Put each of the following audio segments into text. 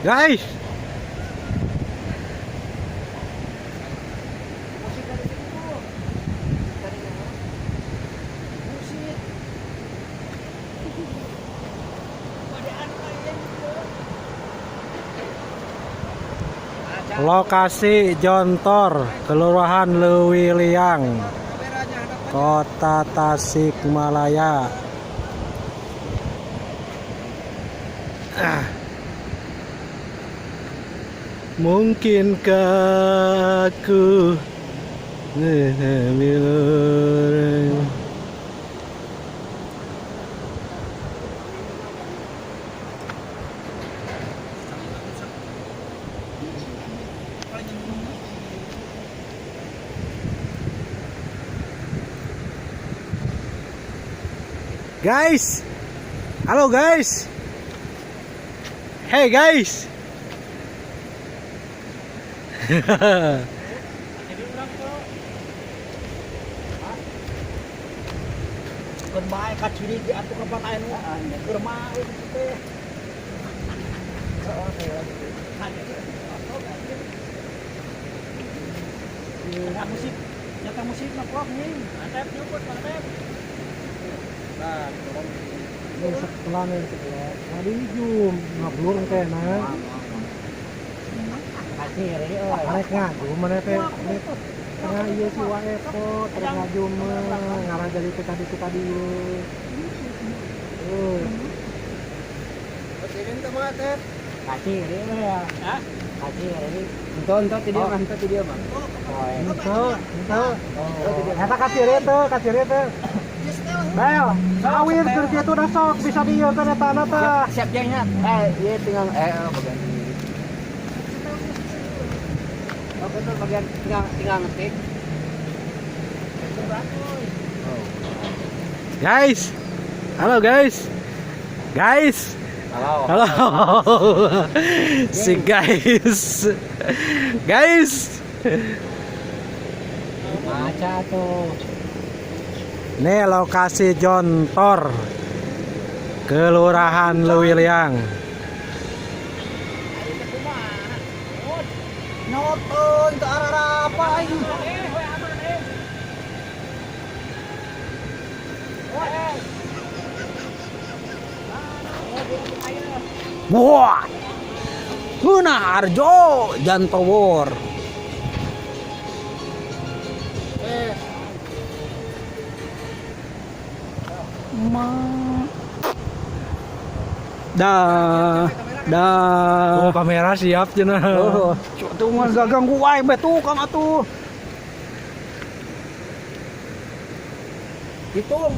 Guys, lokasi Jontor, Kelurahan Leuwiliang, Kota Tasikmalaya. Mungkinkah aku guys, halo guys, hey guys. Bermain kaciri di atur kapan air bermain itu. Nyata musik, nyata musik nak nih. Mantap nyuput mantap. Nah, Setelah hari jum ngablur kena. kaciri Arek ngaju mana teh tengah ieu si wae po terus ngaju ngarah dari kita di Kecirin teh mah teh. Kaciri mah ya. Hah? Kaciri. Enton ti dia mah, ti dia mah. Ente. Eta kaciri teh. Bel, awir keur kitu da sok bisa dieukeun eta na teh. Siap jengnya. Ieu tinggal bagian. Oh, betul bagian tinggal ngetik. Guys. Halo guys. Guys. Halo. Halo. Si guys. Guys. Maca tuh. Ini lokasi Jontor, Kelurahan Leuwiliang. Noton ke arah apa ini? Wah, Muna Arjo Jantowor. Dah. Oh, kamera siap cenah. Oh, tuh mah gagang gua betul kan atuh. Hitung.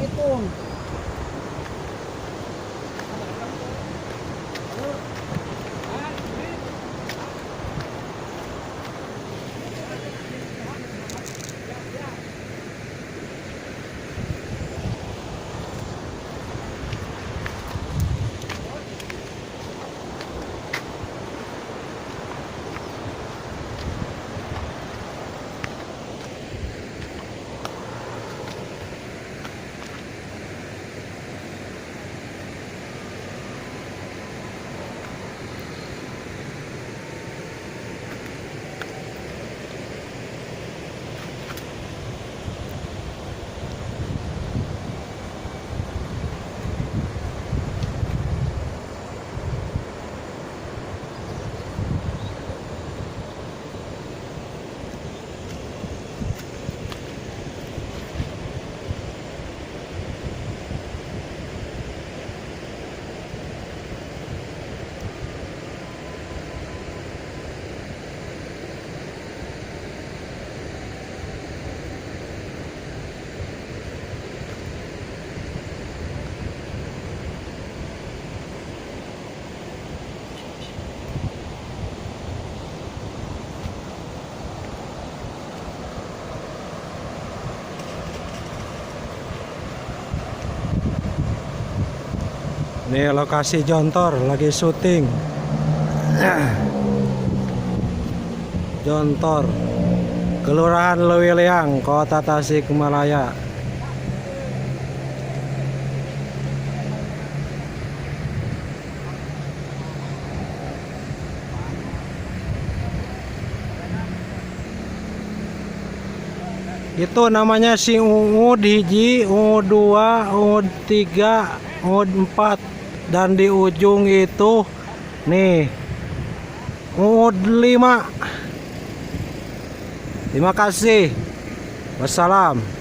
Ini lokasi Jontor lagi syuting. Jontor, Kelurahan Leuwiliang, Kota Tasikmalaya. Itu namanya si Uud hiji, Uud 2, Uud 3, Uud 4. Dan di ujung itu nih Uud 5. Terima kasih. Wassalam.